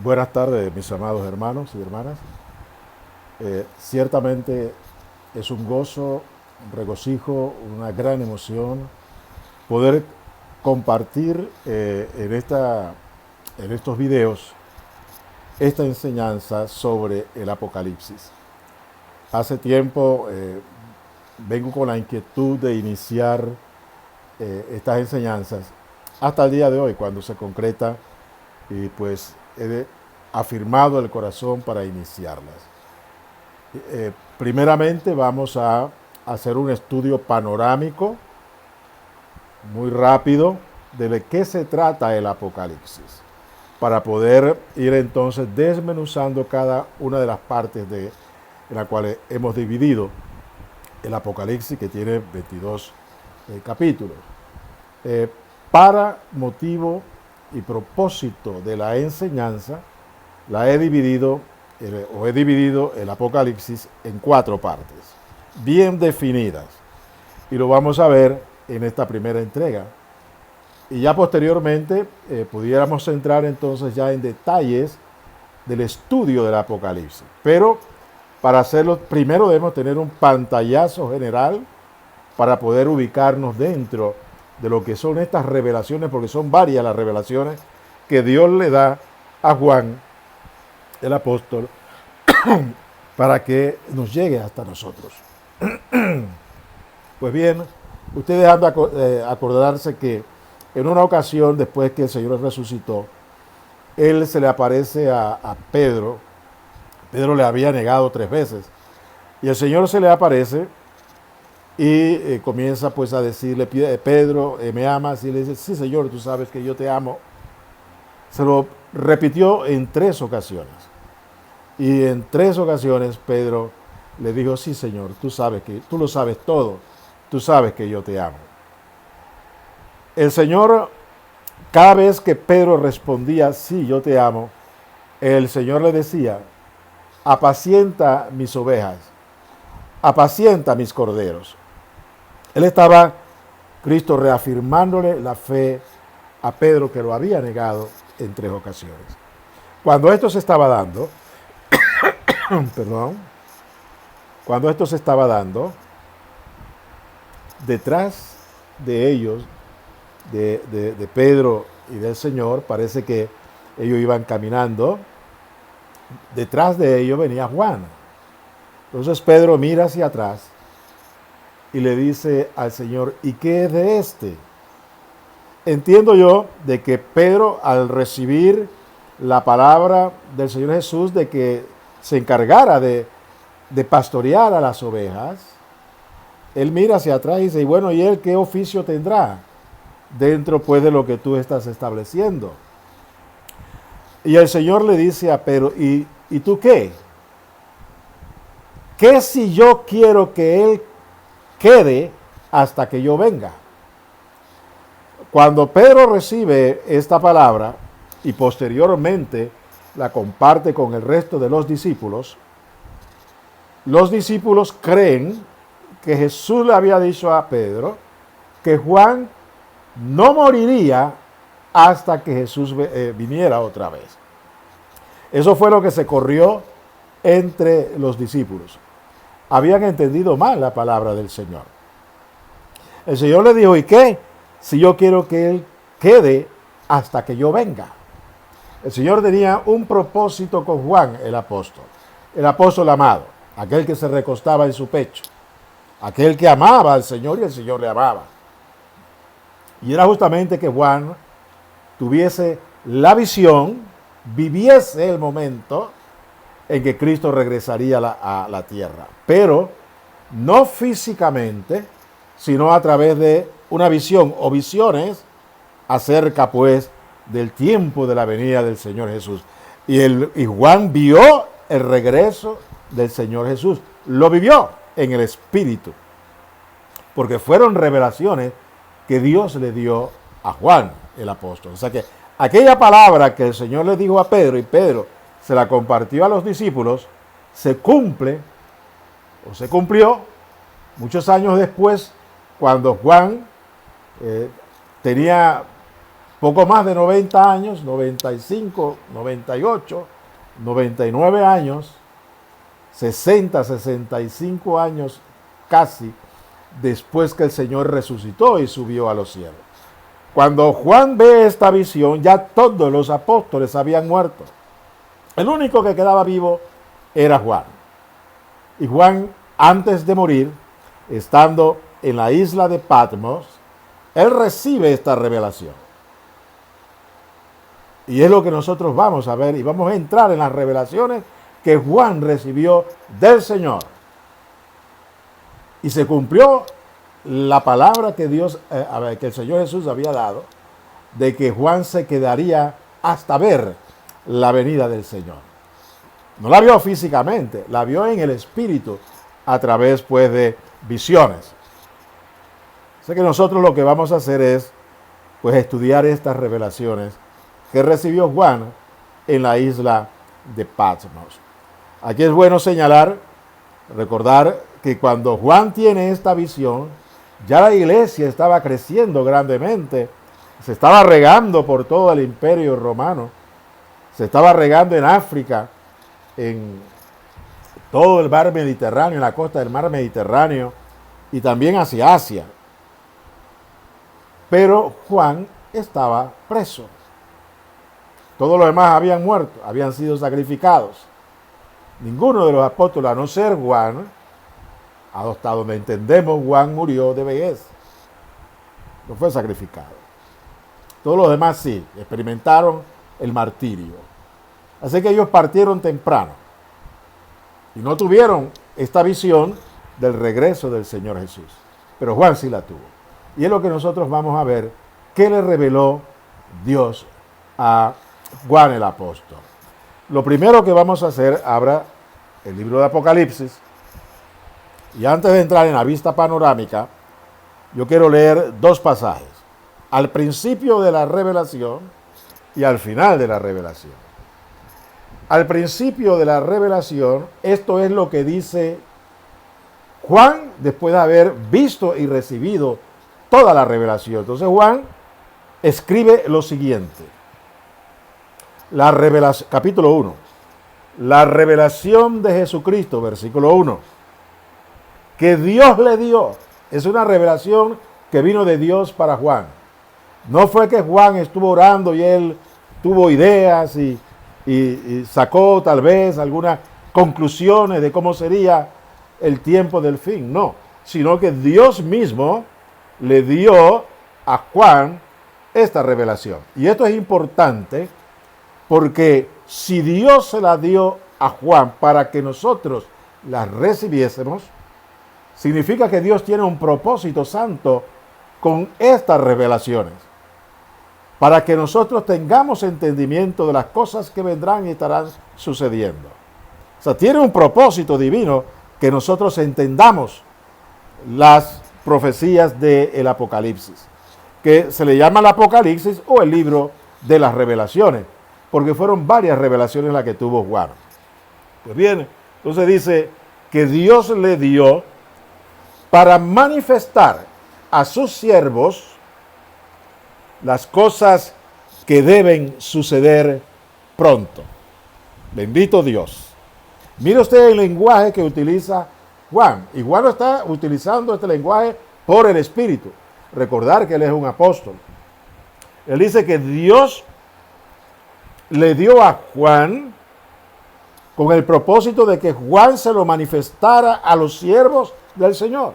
Buenas tardes, mis amados hermanos y hermanas. Ciertamente es un gozo, un regocijo, una gran emoción poder compartir en estos videos esta enseñanza sobre el Apocalipsis. Hace tiempo vengo con la inquietud de iniciar estas enseñanzas hasta el día de hoy, cuando se concreta y pues he afirmado el corazón para iniciarlas. Primeramente vamos a hacer un estudio panorámico muy rápido de qué se trata el Apocalipsis, para poder ir entonces desmenuzando cada una de las partes en la cual hemos dividido el Apocalipsis, que tiene 22 capítulos. Eh, para motivo y propósito de la enseñanza, he dividido el Apocalipsis en 4 partes, bien definidas. Y lo vamos a ver en esta primera entrega. Y ya posteriormente pudiéramos entrar entonces ya en detalles del estudio del Apocalipsis. Pero para hacerlo, primero debemos tener un pantallazo general para poder ubicarnos dentro de lo que son estas revelaciones, porque son varias las revelaciones que Dios le da a Juan, el apóstol, para que nos llegue hasta nosotros. Pues bien, ustedes han de acordarse que en una ocasión, después que el Señor resucitó, Él se le aparece a Pedro. Pedro le había negado 3 veces. Y el Señor se le aparece y comienza pues a decirle: Pedro, ¿me amas? Y le dice: sí, Señor, tú sabes que yo te amo. Se lo repitió en 3 ocasiones. Y en 3 ocasiones Pedro le dijo: sí, Señor, tú sabes que tú lo sabes todo, tú sabes que yo te amo. El Señor, cada vez que Pedro respondía: sí, yo te amo, el Señor le decía: apacienta mis ovejas, apacienta mis corderos. Él estaba, Cristo, reafirmándole la fe a Pedro, que lo había negado en 3 ocasiones. Cuando esto se estaba dando, perdón, cuando esto se estaba dando, detrás de ellos, de Pedro y del Señor, parece que ellos iban caminando. Detrás de ellos venía Juan. Entonces Pedro mira hacia atrás y le dice al Señor: ¿y qué es de este? Entiendo yo de que Pedro, al recibir la palabra del Señor Jesús de que se encargara de pastorear a las ovejas, él mira hacia atrás y dice: y bueno, ¿y él qué oficio tendrá dentro pues de lo que tú estás estableciendo? Y el Señor le dice a Pedro: ¿y tú qué? ¿Qué si yo quiero que él quede hasta que yo venga? Cuando Pedro recibe esta palabra y posteriormente la comparte con el resto de los discípulos creen que Jesús le había dicho a Pedro que Juan no moriría hasta que Jesús viniera otra vez. Eso fue lo que se corrió entre los discípulos. Habían entendido mal la palabra del Señor. El Señor le dijo: ¿y qué? Si yo quiero que él quede hasta que yo venga. El Señor tenía un propósito con Juan, el apóstol amado, aquel que se recostaba en su pecho, aquel que amaba al Señor y el Señor le amaba. Y era justamente que Juan tuviese la visión, viviese el momento en que Cristo regresaría a la tierra. Pero no físicamente, sino a través de una visión o visiones acerca pues del tiempo de la venida del Señor Jesús. Y Juan vio el regreso del Señor Jesús. Lo vivió en el Espíritu, porque fueron revelaciones que Dios le dio a Juan, el apóstol. O sea que aquella palabra que el Señor le dijo a Pedro y Pedro se la compartió a los discípulos, se cumple o se cumplió muchos años después, cuando Juan tenía poco más de 90 años, 95, 98, 99 años, 60, 65 años casi después que el Señor resucitó y subió a los cielos. Cuando Juan ve esta visión, ya todos los apóstoles habían muerto. El único que quedaba vivo era Juan. Y Juan, antes de morir, estando en la isla de Patmos, él recibe esta revelación. Y es lo que nosotros vamos a ver y vamos a entrar en las revelaciones que Juan recibió del Señor. Y se cumplió la palabra que que el Señor Jesús había dado, de que Juan se quedaría hasta ver la venida del Señor. No la vio físicamente, la vio en el Espíritu, a través pues de visiones. Así que nosotros lo que vamos a hacer es pues estudiar estas revelaciones que recibió Juan en la isla de Patmos. Aquí es bueno señalar, recordar que cuando Juan tiene esta visión, ya la iglesia estaba creciendo grandemente, se estaba regando por todo el imperio romano, se estaba regando en África, en todo el mar Mediterráneo, en la costa del mar Mediterráneo y también hacia Asia. Pero Juan estaba preso. Todos los demás habían muerto, habían sido sacrificados. Ninguno de los apóstoles, a no ser Juan, hasta donde entendemos, Juan murió de vejez. No fue sacrificado. Todos los demás sí, experimentaron el martirio. Así que ellos partieron temprano y no tuvieron esta visión del regreso del Señor Jesús. Pero Juan sí la tuvo. Y es lo que nosotros vamos a ver, qué le reveló Dios a Juan el apóstol. Lo primero que vamos a hacer, abra el libro de Apocalipsis, y antes de entrar en la vista panorámica, yo quiero leer dos pasajes, al principio de la revelación y al final de la revelación. Al principio de la revelación, esto es lo que dice Juan después de haber visto y recibido toda la revelación. Entonces Juan escribe lo siguiente. La revelación, capítulo 1. La revelación de Jesucristo, versículo 1. Que Dios le dio. Es una revelación que vino de Dios para Juan. No fue que Juan estuvo orando y él tuvo ideas y sacó tal vez algunas conclusiones de cómo sería el tiempo del fin. No, sino que Dios mismo le dio a Juan esta revelación. Y esto es importante porque si Dios se la dio a Juan para que nosotros la recibiésemos, significa que Dios tiene un propósito santo con estas revelaciones, para que nosotros tengamos entendimiento de las cosas que vendrán y estarán sucediendo. O sea, tiene un propósito divino que nosotros entendamos las profecías del Apocalipsis, que se le llama el Apocalipsis o el libro de las revelaciones, porque fueron varias revelaciones las que tuvo Juan. Pues bien, entonces dice que Dios le dio para manifestar a sus siervos las cosas que deben suceder pronto. Bendito Dios. Mire usted el lenguaje que utiliza Juan. Y Juan está utilizando este lenguaje por el Espíritu. Recordar que él es un apóstol. Él dice que Dios le dio a Juan con el propósito de que Juan se lo manifestara a los siervos del Señor.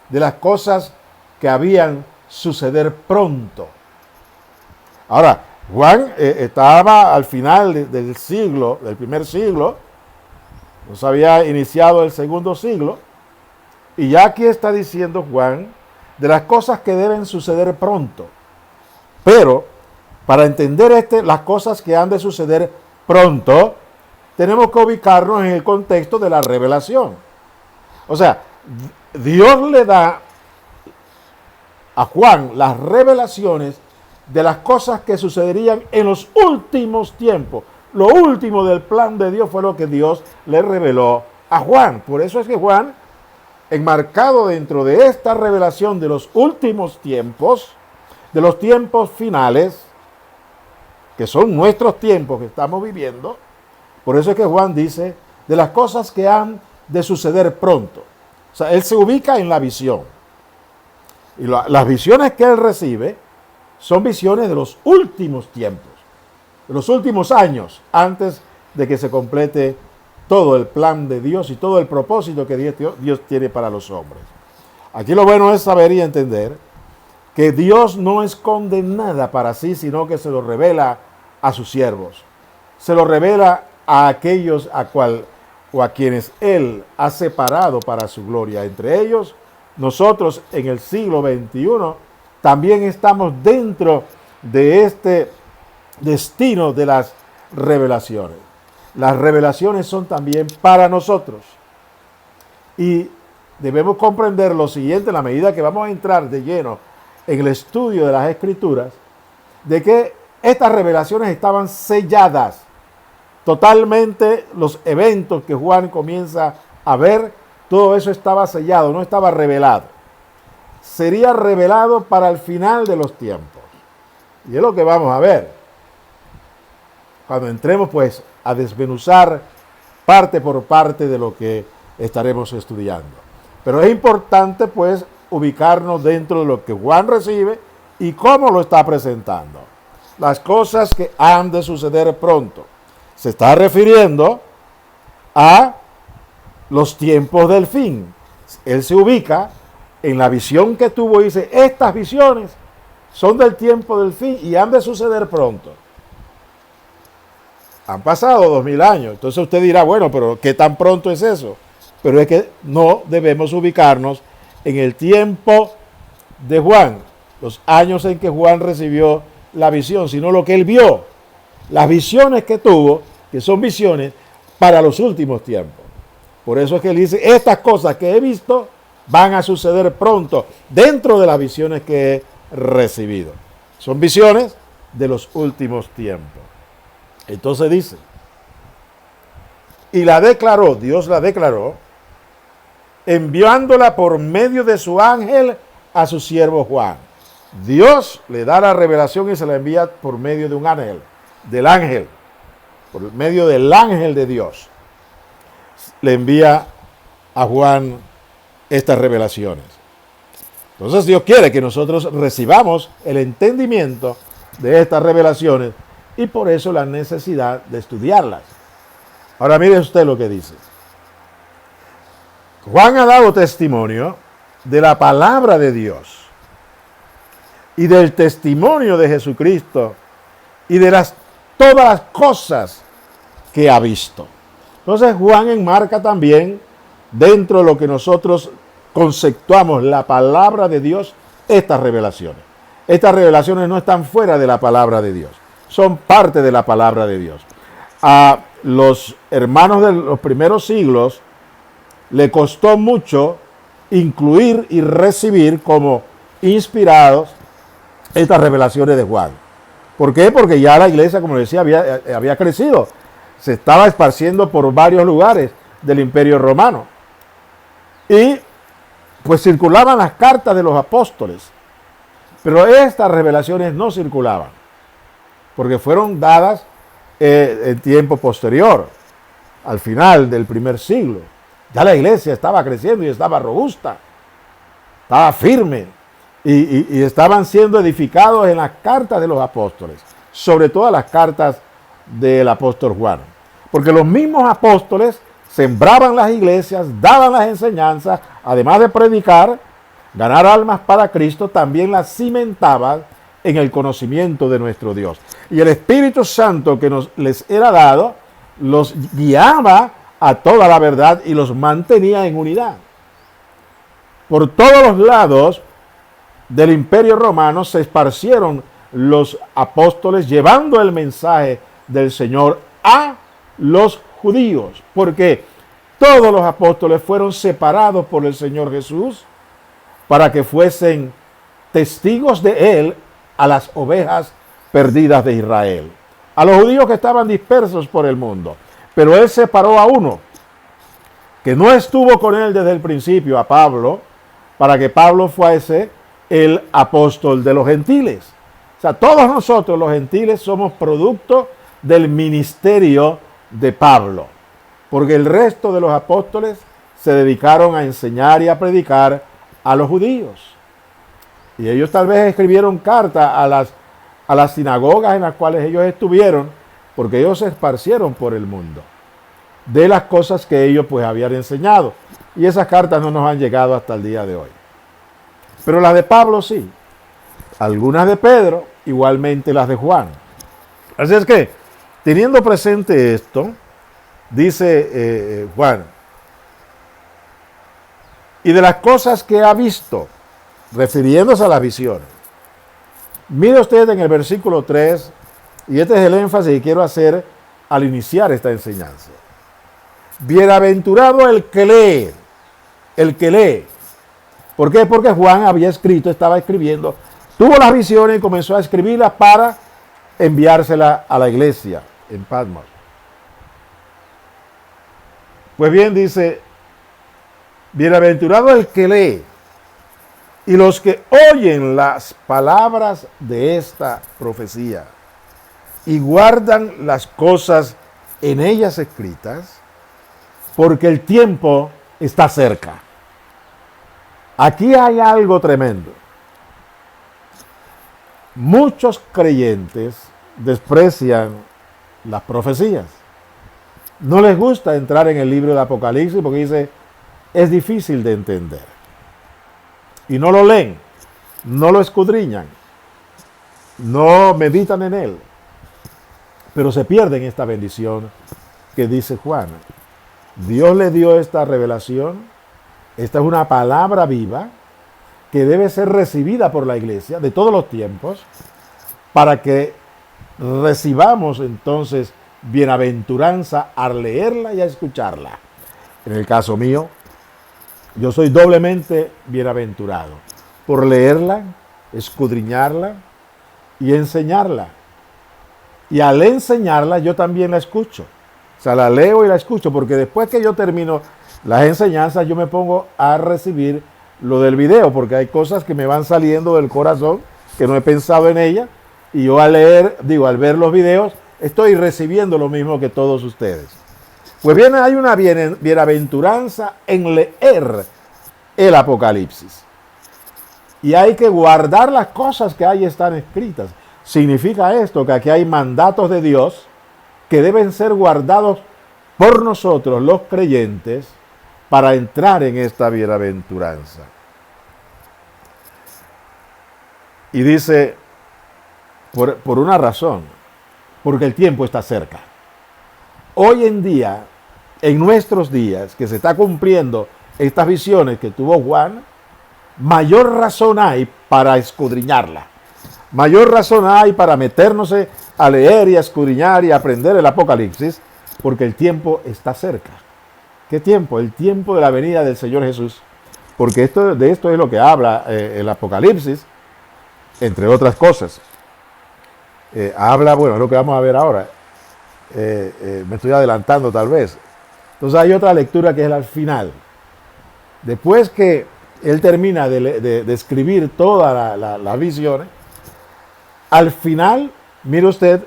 De las cosas que habían suceder pronto. Ahora, Juan estaba al final del siglo, del primer siglo, no se había iniciado el segundo siglo, y ya aquí está diciendo Juan de las cosas que deben suceder pronto. Pero, para entender las cosas que han de suceder pronto, tenemos que ubicarnos en el contexto de la revelación. O sea, Dios le da a Juan las revelaciones de las cosas que sucederían en los últimos tiempos. Lo último del plan de Dios fue lo que Dios le reveló a Juan. Por eso es que Juan, enmarcado dentro de esta revelación de los últimos tiempos, de los tiempos finales, que son nuestros tiempos que estamos viviendo. Por eso es que Juan dice de las cosas que han de suceder pronto. O sea, él se ubica en la visión. Y las visiones que él recibe son visiones de los últimos tiempos, de los últimos años, antes de que se complete todo el plan de Dios y todo el propósito que Dios tiene para los hombres. Aquí lo bueno es saber y entender que Dios no esconde nada para sí, sino que se lo revela a sus siervos. Se lo revela a aquellos a quienes Él ha separado para su gloria. Entre ellos, nosotros en el siglo XXI también estamos dentro de este destino de las revelaciones. Las revelaciones son también para nosotros. Y debemos comprender lo siguiente en la medida que vamos a entrar de lleno en el estudio de las Escrituras, de que estas revelaciones estaban selladas. Totalmente los eventos que Juan comienza a ver, todo eso estaba sellado, no estaba revelado. Sería revelado para el final de los tiempos. Y es lo que vamos a ver. Cuando entremos pues a desmenuzar parte por parte de lo que estaremos estudiando. Pero es importante pues ubicarnos dentro de lo que Juan recibe y cómo lo está presentando. Las cosas que han de suceder pronto. Se está refiriendo a los tiempos del fin. Él se ubica en la visión que tuvo y dice, estas visiones son del tiempo del fin y han de suceder pronto. Han pasado 2000 años. Entonces usted dirá, bueno, pero ¿qué tan pronto es eso? Pero es que no debemos ubicarnos en el tiempo de Juan, los años en que Juan recibió la visión, sino lo que él vio. Las visiones que tuvo, que son visiones para los últimos tiempos. Por eso es que él dice, estas cosas que he visto van a suceder pronto dentro de las visiones que he recibido. Son visiones de los últimos tiempos. Entonces dice, y la declaró, Dios la declaró, enviándola por medio de su ángel a su siervo Juan. Dios le da la revelación y se la envía por medio de un ángel, por medio del ángel de Dios. Le envía a Juan estas revelaciones. Entonces Dios quiere que nosotros recibamos el entendimiento de estas revelaciones y por eso la necesidad de estudiarlas. Ahora mire usted lo que dice. Juan ha dado testimonio de la palabra de Dios y del testimonio de Jesucristo y de todas las cosas que ha visto. Entonces Juan enmarca también dentro de lo que nosotros conceptuamos la palabra de Dios, estas revelaciones. Estas revelaciones no están fuera de la palabra de Dios, son parte de la palabra de Dios. A los hermanos de los primeros siglos le costó mucho incluir y recibir como inspirados estas revelaciones de Juan. ¿Por qué? Porque ya la iglesia, como decía, había crecido. Se estaba esparciendo por varios lugares del Imperio Romano. Y pues circulaban las cartas de los apóstoles. Pero estas revelaciones no circulaban, porque fueron dadas en tiempo posterior, al final del primer siglo. Ya la iglesia estaba creciendo y estaba robusta, estaba firme, y estaban siendo edificados en las cartas de los apóstoles, sobre todo las cartas del apóstol Juan. Porque los mismos apóstoles sembraban las iglesias, daban las enseñanzas, además de predicar, ganar almas para Cristo, también las cimentaban en el conocimiento de nuestro Dios. Y el Espíritu Santo que les era dado, los guiaba a toda la verdad y los mantenía en unidad. Por todos los lados del Imperio Romano se esparcieron los apóstoles llevando el mensaje del Señor a los judíos, porque todos los apóstoles fueron separados por el Señor Jesús para que fuesen testigos de Él a las ovejas perdidas de Israel, a los judíos que estaban dispersos por el mundo. Pero Él separó a uno que no estuvo con Él desde el principio, a Pablo, para que Pablo fuese el apóstol de los gentiles. O sea, todos nosotros los gentiles somos producto del ministerio de Pablo, porque el resto de los apóstoles se dedicaron a enseñar y a predicar a los judíos. Y ellos tal vez escribieron cartas a las sinagogas en las cuales ellos estuvieron, porque ellos se esparcieron por el mundo de las cosas que ellos pues habían enseñado. Y esas cartas no nos han llegado hasta el día de hoy. Pero las de Pablo sí. Algunas de Pedro, igualmente las de Juan. Así es que, teniendo presente esto, dice Juan, y de las cosas que ha visto, refiriéndose a las visiones. Mire usted en el versículo 3, y este es el énfasis que quiero hacer al iniciar esta enseñanza. Bienaventurado el que lee, el que lee. ¿Por qué? Porque Juan había escrito, estaba escribiendo, tuvo las visiones y comenzó a escribirlas para enviárselas a la iglesia en Patmos. Pues bien, dice, bienaventurado el que lee y los que oyen las palabras de esta profecía y guardan las cosas en ellas escritas, porque el tiempo está cerca. Aquí hay algo tremendo. Muchos creyentes desprecian las profecías. No les gusta entrar en el libro de Apocalipsis porque dice, es difícil de entender. Y no lo leen, no lo escudriñan, no meditan en él. Pero se pierden esta bendición que dice Juan. Dios le dio esta revelación. Esta es una palabra viva que debe ser recibida por la iglesia de todos los tiempos para que recibamos entonces bienaventuranza al leerla y a escucharla. En el caso mío, yo soy doblemente bienaventurado por leerla, escudriñarla y enseñarla. Y al enseñarla yo también la escucho. O sea, la leo y la escucho porque después que yo termino las enseñanzas yo me pongo a recibir lo del video porque hay cosas que me van saliendo del corazón que no he pensado en ellas y yo al ver los videos estoy recibiendo lo mismo que todos ustedes. Pues bien, hay una bienaventuranza en leer el Apocalipsis. Y hay que guardar las cosas que ahí están escritas. Significa esto que aquí hay mandatos de Dios que deben ser guardados por nosotros los creyentes para entrar en esta bienaventuranza. Y dice, por una razón, porque el tiempo está cerca. Hoy en día, en nuestros días, que se está cumpliendo estas visiones que tuvo Juan, mayor razón hay para escudriñarla. Mayor razón hay para meternos a leer y a escudriñar y a aprender el Apocalipsis, porque el tiempo está cerca. ¿Qué tiempo? El tiempo de la venida del Señor Jesús. Porque de esto es lo que habla el Apocalipsis, entre otras cosas. Habla, bueno, es lo que vamos a ver ahora. Me estoy adelantando tal vez. Entonces hay otra lectura que es al final. Después que él termina de escribir todas las visiones, al final, mire usted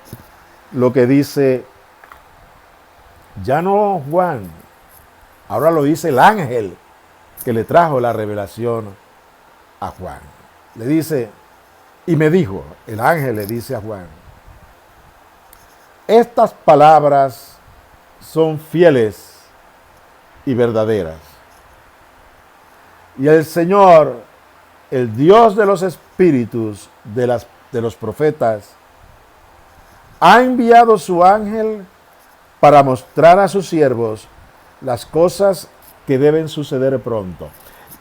lo que dice, ya no Juan, ahora lo dice el ángel que le trajo la revelación a Juan. Le dice, y me dijo, el ángel le dice a Juan, estas palabras son fieles y verdaderas. Y el Señor, el Dios de los espíritus de los profetas, ha enviado su ángel para mostrar a sus siervos las cosas que deben suceder pronto.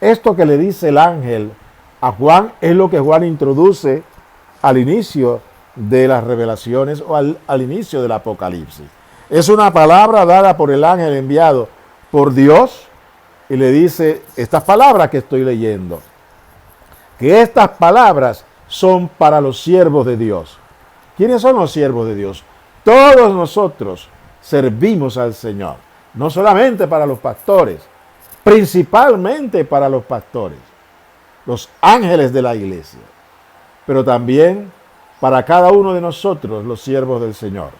Esto que le dice el ángel a Juan es lo que Juan introduce al inicio de las revelaciones o al inicio del Apocalipsis. Es una palabra dada por el ángel enviado por Dios y le dice estas palabras que estoy leyendo. Que estas palabras son para los siervos de Dios. ¿Quiénes son los siervos de Dios? Todos nosotros servimos al Señor. No solamente para los pastores, principalmente para los pastores. los ángeles de la iglesia, pero también para cada uno de nosotros, los siervos del Señor.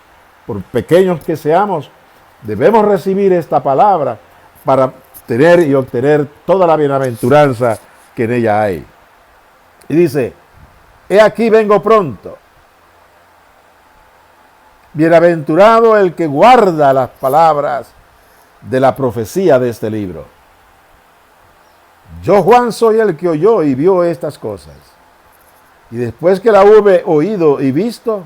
Por pequeños que seamos, debemos recibir esta palabra para tener y obtener toda la bienaventuranza que en ella hay. Y dice, he aquí vengo pronto. Bienaventurado el que guarda las palabras de la profecía de este libro. Yo, Juan, soy el que oyó y vio estas cosas. Y después que la hube oído y visto,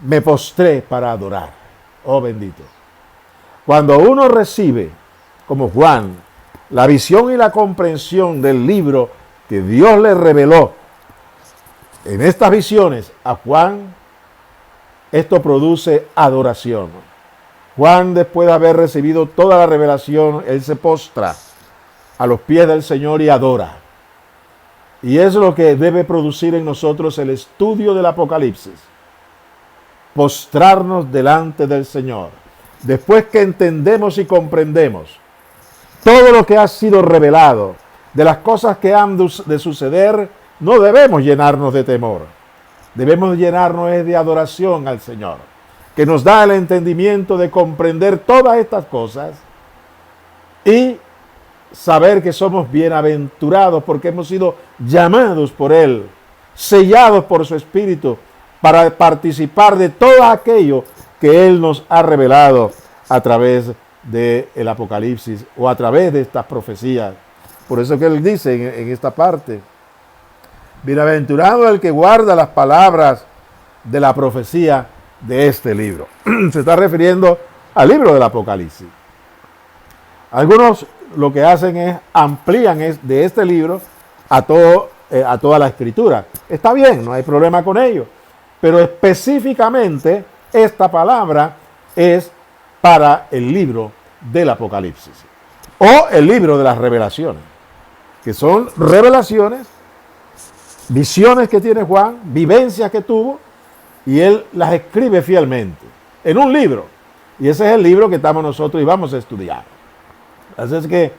me postré para adorar. Oh bendito. Cuando uno recibe, como Juan, la visión y la comprensión del libro que Dios le reveló en estas visiones a Juan, esto produce adoración. Juan, después de haber recibido toda la revelación, él se postra a los pies del Señor y adora. Y es lo que debe producir en nosotros el estudio del Apocalipsis. Postrarnos delante del Señor. Después que entendemos y comprendemos todo lo que ha sido revelado, de las cosas que han de suceder, no debemos llenarnos de temor. Debemos llenarnos de adoración al Señor, que nos da el entendimiento de comprender todas estas cosas y saber que somos bienaventurados porque hemos sido llamados por Él, sellados por su Espíritu, para participar de todo aquello que Él nos ha revelado a través del Apocalipsis o a través de estas profecías. Por eso que Él dice en esta parte, bienaventurado el que guarda las palabras de la profecía de este libro. Se está refiriendo al libro del Apocalipsis. Algunos lo que hacen es amplían de este libro a toda la escritura. Está bien, no hay problema con ello. Pero específicamente esta palabra es para el libro del Apocalipsis. O el libro de las revelaciones. Que son revelaciones, visiones que tiene Juan, vivencias que tuvo, y él las escribe fielmente en un libro. Y ese es el libro que estamos nosotros y vamos a estudiar. Así es que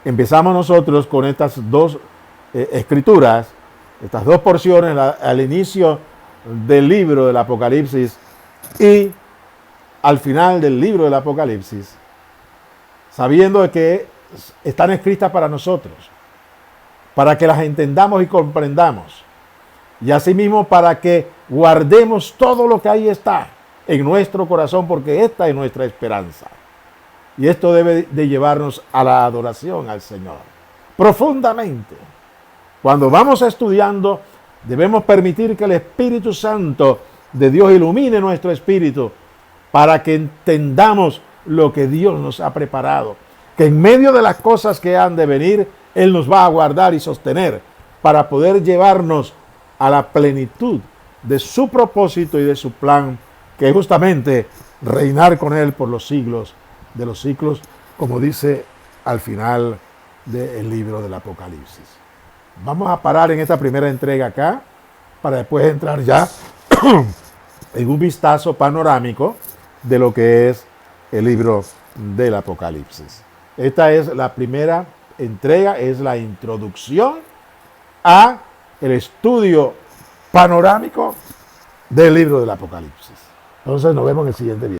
empezamos nosotros con estas dos escrituras, estas dos porciones al inicio del libro del Apocalipsis y al final del libro del Apocalipsis, sabiendo que están escritas para nosotros, para que las entendamos y comprendamos, y asimismo para que guardemos todo lo que ahí está en nuestro corazón, porque esta es nuestra esperanza. Y esto debe de llevarnos a la adoración al Señor, profundamente. Cuando vamos estudiando, debemos permitir que el Espíritu Santo de Dios ilumine nuestro espíritu para que entendamos lo que Dios nos ha preparado. Que en medio de las cosas que han de venir, Él nos va a guardar y sostener para poder llevarnos a la plenitud de su propósito y de su plan, que es justamente reinar con Él por los siglos de los siglos, como dice al final del libro del Apocalipsis. Vamos a parar en esta primera entrega acá, para después entrar ya en un vistazo panorámico de lo que es el libro del Apocalipsis. Esta es la primera entrega, es la introducción a el estudio panorámico del libro del Apocalipsis. Entonces nos vemos en el siguiente video.